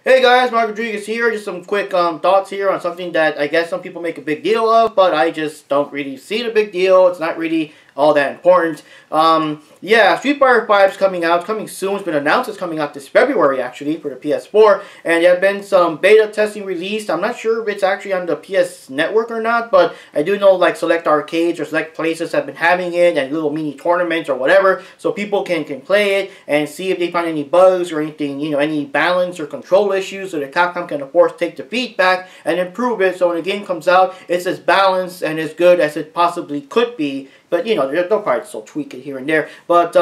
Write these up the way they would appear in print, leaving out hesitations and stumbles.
Hey guys, Mark Rodriguez here. Just some quick thoughts here on something that I guess some people make a big deal of, but I just don't really see the big deal. It's not really all that important. Yeah, Street Fighter 5 is coming out. It's coming soon. It's been announced it's coming out this February, actually, for the PS4. And there have been some beta testing released. I'm not sure if it's actually on the PS Network or not, but I do know, like, select arcades or select places have been having it, and little mini tournaments or whatever, so people can play it and see if they find any bugs or anything, you know, any balance or control issues, so that Capcom can, of course, take the feedback and improve it, so when the game comes out, it's as balanced and as good as it possibly could be. But, you know, they'll probably still tweak it here and there. But,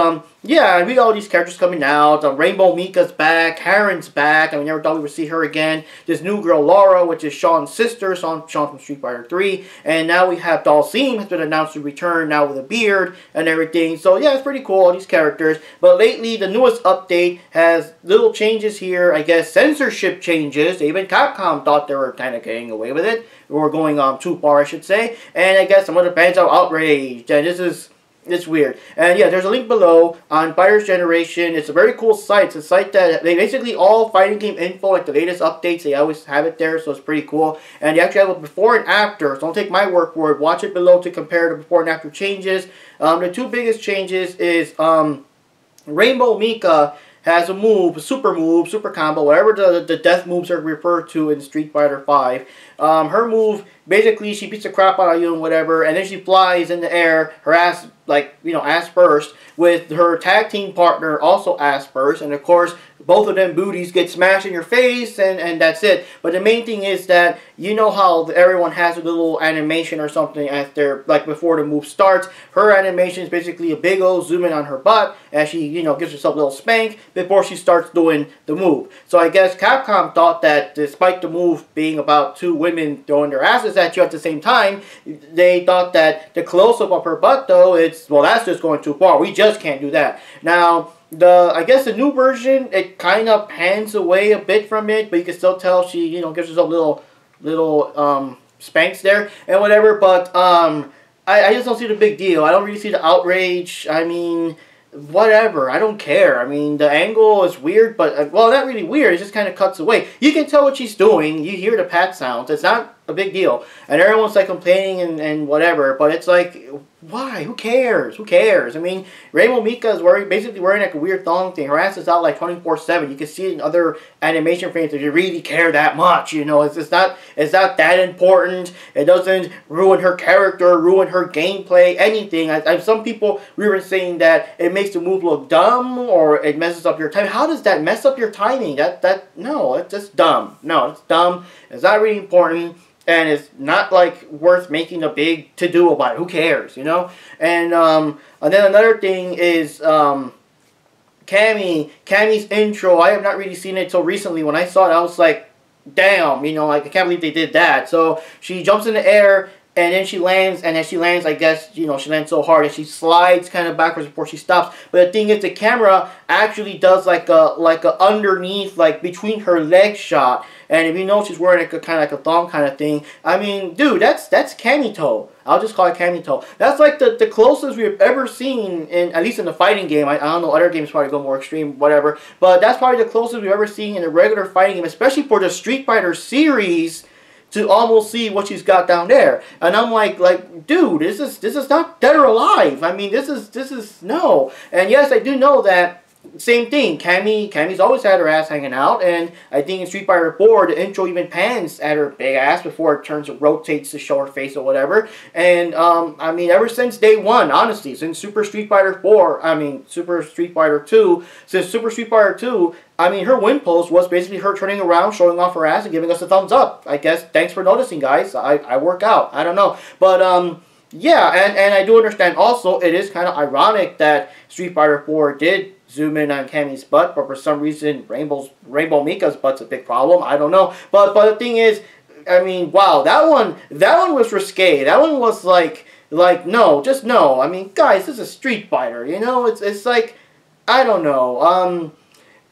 yeah, we got all these characters coming out. Rainbow Mika's back. Karen's back. I mean, never thought we would see her again. This new girl, Laura, which is Sean's sister. Sean from Street Fighter 3. And now we have Dalsim has been announced to return now with a beard and everything. So, yeah, it's pretty cool, all these characters. But lately, the newest update has little changes here. I guess censorship changes. Even Capcom thought they were kind of getting away with it. Or going too far, I should say. And I guess some of the fans are outraged. And it's weird. And yeah, there's a link below on Fighters Generation. It's a very cool site. It's a site that they basically all fighting game info, like the latest updates, they always have it there, so it's pretty cool. And they actually have a before and after, so don't take my word for it. Watch it below to compare the before and after changes. The two biggest changes is Rainbow Mika has a move, super combo, whatever the death moves are referred to in Street Fighter 5. Her move, basically, she beats the crap out of you and whatever, and then she flies in the air, her ass, like, you know, ass first, with her tag team partner also ass first, and of course, both of them booties get smashed in your face, and that's it. But the main thing is that, you know how everyone has a little animation or something as they're, like, before the move starts. Her animation is basically a big old zoom in on her butt as she, you know, gives herself a little spank before she starts doing the move. So I guess Capcom thought that despite the move being about two women throwing their asses at you at the same time, they thought that the close-up of her butt, though, well, that's just going too far. We just can't do that. Now, I guess the new version, it kind of pans away a bit from it, but you can still tell she, you know, gives herself little spanks there and whatever. But I just don't see the big deal. I don't really see the outrage. I mean, whatever. I don't care. I mean, the angle is weird, but, well, not really weird. It just kind of cuts away. You can tell what she's doing. You hear the pat sounds. It's not a big deal. And everyone's, like, complaining and whatever, but it's like, why? Who cares? Who cares? I mean, Rainbow Mika is basically wearing like a weird thong thing. Her ass is out like 24/7. You can see it in other animation frames if you really care that much. You know, it's not that important. It doesn't ruin her character, ruin her gameplay, anything. Some people, we were saying that it makes the move look dumb or it messes up your timing. How does that mess up your timing? No, it's just dumb. No, it's dumb. It's not really important. And it's not, like, worth making a big to-do about it. Who cares, you know? And then another thing is Cammy's intro. I have not really seen it until recently. When I saw it, I was like, damn, you know, like, I can't believe they did that. So she jumps in the air, and then she lands, and as she lands, I guess, you know, she lands so hard, and she slides kind of backwards before she stops. But the thing is, the camera actually does like a underneath, like, between her leg shot. And if you know she's wearing like a kind of like a thong kind of thing, I mean, dude, that's Cammy toe. I'll just call it Cammy toe. That's like the closest we've ever seen, at least in the fighting game. I don't know, other games probably go more extreme, whatever. But that's probably the closest we've ever seen in a regular fighting game, especially for the Street Fighter series, to almost see what she's got down there. And I'm like, dude, this is not Dead or Alive. I mean, this is no. And yes, I do know that. Same thing. Cammy's always had her ass hanging out, and I think in Street Fighter 4, the intro even pans at her big ass before it rotates to show her face or whatever. And I mean, ever since day one, honestly, since Super Street Fighter 2, I mean, her win post was basically her turning around, showing off her ass, and giving us a thumbs up. I guess, thanks for noticing, guys. I work out. I don't know. But, yeah, and I do understand also, it is kind of ironic that Street Fighter 4 did zoom in on Cammy's butt, but for some reason, Rainbow Mika's butt's a big problem. I don't know. But the thing is, I mean, wow, that one was risque. That one was like, no, just no. I mean, guys, this is Street Fighter, you know? It's like, I don't know.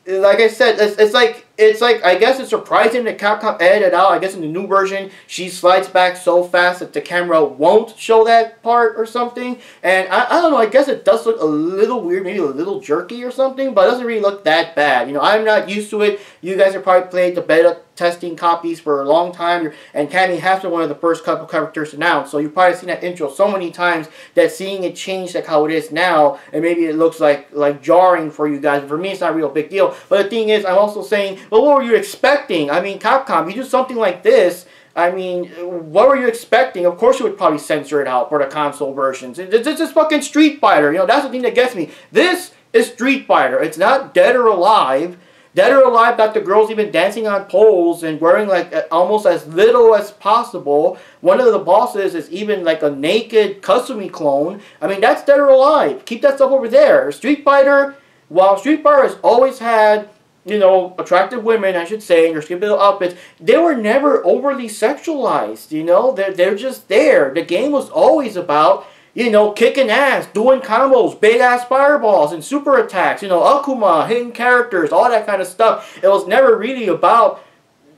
Like I said, it's like, it's like, I guess it's surprising that Capcom edited out. I guess in the new version, she slides back so fast that the camera won't show that part or something. And I don't know, I guess it does look a little weird, maybe a little jerky or something, but it doesn't really look that bad. You know, I'm not used to it. You guys have probably played the beta testing copies for a long time, and Cammy has been one of the first couple characters announced, so you've probably seen that intro so many times that seeing it change like how it is now, and maybe it looks like jarring for you guys. For me, it's not a real big deal. But the thing is, I'm also saying, well, what were you expecting? I mean, Capcom, you do something like this, I mean, what were you expecting? Of course you would probably censor it out for the console versions. It's just fucking Street Fighter, you know, that's the thing that gets me. This is Street Fighter. It's not Dead or Alive. Dead or Alive got the girls even dancing on poles and wearing like almost as little as possible. One of the bosses is even like a naked Kasumi clone. I mean, that's Dead or Alive. Keep that stuff over there. Street Fighter, while Street Fighter has always had, you know, attractive women, I should say, in their stupid little outfits, they were never overly sexualized, you know? They're just there. The game was always about, you know, kicking ass, doing combos, big-ass fireballs, and super attacks. You know, Akuma, hitting characters, all that kind of stuff. It was never really about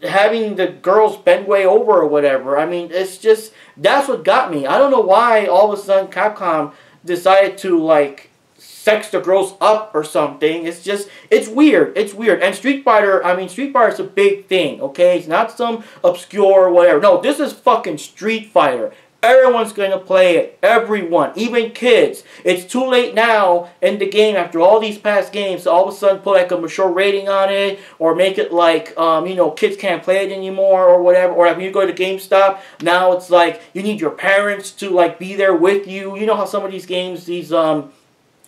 having the girls bend way over or whatever. I mean, it's just, that's what got me. I don't know why all of a sudden Capcom decided to, like, sex the girls up or something. It's just, it's weird. It's weird. And Street Fighter, I mean, Street Fighter is a big thing, okay? It's not some obscure whatever. No, this is fucking Street Fighter. Everyone's going to play it. Everyone. Even kids. It's too late now in the game after all these past games to all of a sudden put like a mature rating on it or make it like, you know, kids can't play it anymore or whatever. Or when you go to GameStop, now it's like you need your parents to like be there with you. You know how some of these games, these,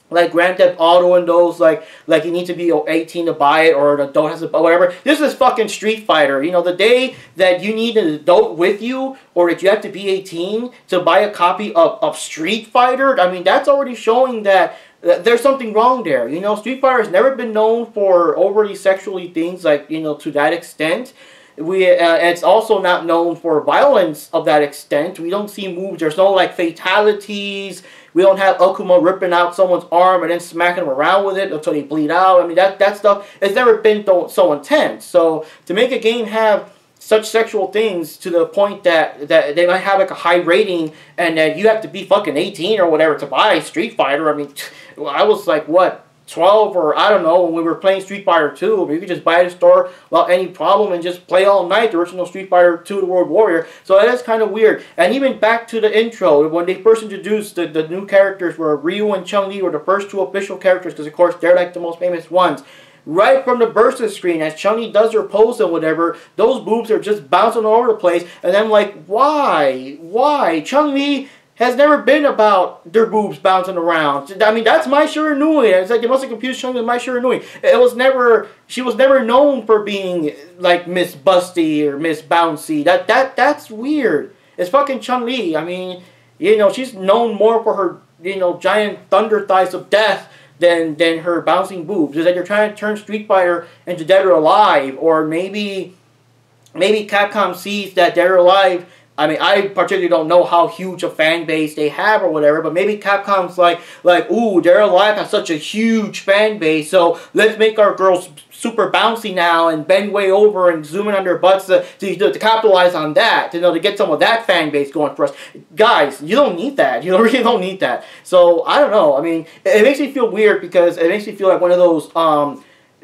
like Grand Theft Auto and those, like you need to be 18 to buy it, or an adult has to buy, whatever. This is fucking Street Fighter. You know, the day that you need an adult with you, or that you have to be 18 to buy a copy of Street Fighter, I mean, that's already showing that there's something wrong there. You know, Street Fighter has never been known for overly sexually things, like, you know, to that extent. It's also not known for violence of that extent. We don't see moves. There's no, like, fatalities. We don't have Akuma ripping out someone's arm and then smacking them around with it until they bleed out. I mean, that stuff has never been so intense. So to make a game have such sexual things to the point that they might have like a high rating and that you have to be fucking 18 or whatever to buy Street Fighter. I mean, I was like, what, 12 or I don't know, when we were playing Street Fighter 2. I mean, you could just buy it at the store without any problem and just play all night the original Street Fighter 2 The World Warrior. So that is kind of weird. And even back to the intro, when they first introduced the new characters where Ryu and Chun-Li were the first two official characters, because of course they're like the most famous ones. Right from the versus screen, as Chun-Li does her pose and whatever, those boobs are just bouncing all over the place. And I'm like, why? Why? Chun-Li has never been about their boobs bouncing around. I mean, that's Mai Shiranui. It's like they must have confused Chun-Li with Mai Shiranui. It was never, she was never known for being like Miss Busty or Miss Bouncy. That's weird. It's fucking Chun-Li. I mean, you know, she's known more for her, you know, giant thunder thighs of death than her bouncing boobs. It's like you're trying to turn Street Fighter into Dead or Alive, or maybe Capcom sees that Dead or Alive. I mean, I particularly don't know how huge a fan base they have or whatever, but maybe Capcom's like, ooh, Dead or Alive has such a huge fan base, so let's make our girls super bouncy now and bend way over and zoom in on their butts to capitalize on that, you know, to get some of that fan base going for us. Guys, you don't need that. You really don't need that. So, I don't know. I mean, it makes me feel weird because it makes me feel like one of those,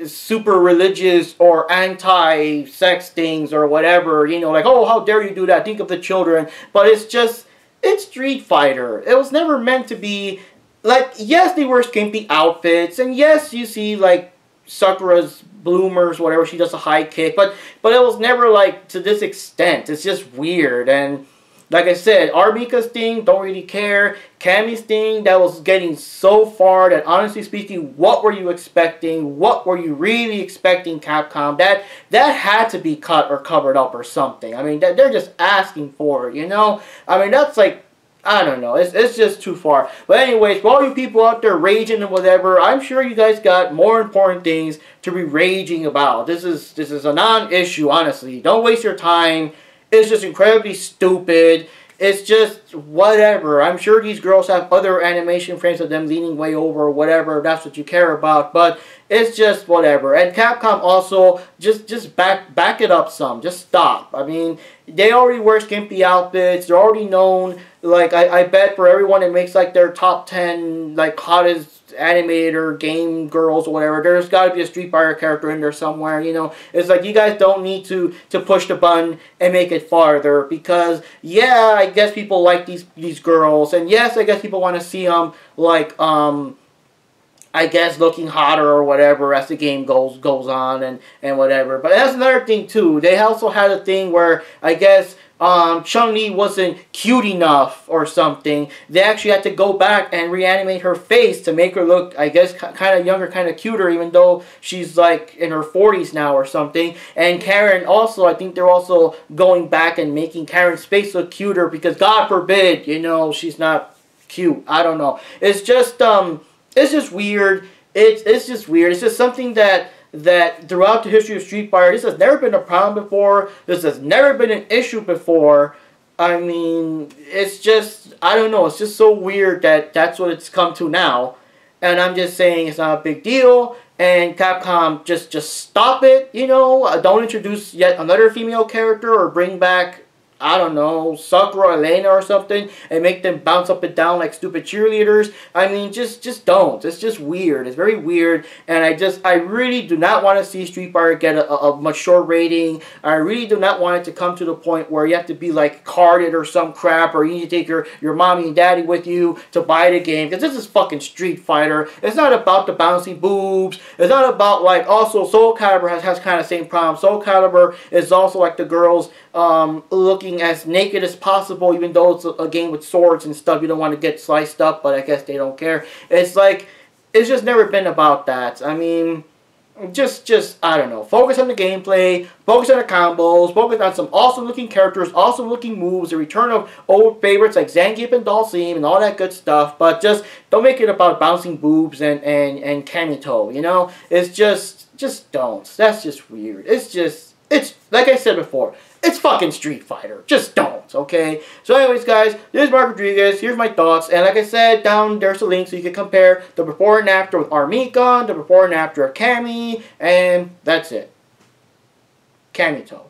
super religious or anti-sex things or whatever, you know, like, oh, how dare you do that, think of the children. But it's just, it's Street Fighter. It was never meant to be, like, yes, they wear skimpy outfits, and yes, you see, like, Sakura's bloomers, whatever, she does a high kick, but it was never, like, to this extent. It's just weird. And like I said, Mika's thing, don't really care. Cammy's thing, that was getting so far that, honestly speaking, what were you expecting? What were you really expecting, Capcom? That had to be cut or covered up or something. I mean, they're just asking for it, you know? I mean, that's like, I don't know. It's just too far. But anyways, for all you people out there raging and whatever, I'm sure you guys got more important things to be raging about. This is a non-issue, honestly. Don't waste your time. It's just incredibly stupid. It's just whatever. I'm sure these girls have other animation frames of them leaning way over or whatever. If that's what you care about. But it's just whatever. And Capcom also just back it up some. Just stop. I mean, they already wear skimpy outfits. They're already known. Like I bet for everyone that makes like their top 10 like hottest animator game girls or whatever, there's got to be a Street Fighter character in there somewhere. You know, it's like you guys don't need to push the button and make it farther, because yeah, I guess people like these girls, and yes, I guess people want to see them like I guess looking hotter or whatever as the game goes on and whatever. But that's another thing too. They also had a thing where I guess Chun-Li wasn't cute enough or something. They actually had to go back and reanimate her face to make her look, I guess, kind of younger, kind of cuter, even though she's like in her 40s now or something. And Karen also, I think they're also going back and making Karen's face look cuter, because God forbid, you know, she's not cute. I don't know. It's just weird. It's just weird. It's just something that throughout the history of Street Fighter, this has never been a problem before. This has never been an issue before. I mean, it's just, I don't know. It's just so weird that that's what it's come to now. And I'm just saying it's not a big deal. And Capcom, just stop it, you know. Don't introduce yet another female character or bring back, I don't know, Sakura or Elena or something, and make them bounce up and down like stupid cheerleaders. I mean, just don't. It's just weird. It's very weird, and I really do not want to see Street Fighter get a mature rating. I really do not want it to come to the point where you have to be like carded or some crap, or you need to take your mommy and daddy with you to buy the game, because this is fucking Street Fighter. It's not about the bouncy boobs. It's not about, like, also Soul Calibur has kind of the same problem. Soul Calibur is also like the girls looking as naked as possible, even though it's a game with swords and stuff. You don't want to get sliced up, but I guess they don't care. It's like, it's just never been about that. I mean, just I don't know. Focus on the gameplay, focus on the combos, focus on some awesome looking characters, awesome looking moves, the return of old favorites like Zangief and Dhalsim and all that good stuff, but just don't make it about bouncing boobs and Kamito, you know? It's just don't. That's just weird. It's like I said before, it's fucking Street Fighter. Just don't, okay? So anyways, guys, this is Mark Rodriguez. Here's my thoughts. And like I said, down there's a link so you can compare the before and after with Mika, the before and after of Cammy, and that's it. Kamito.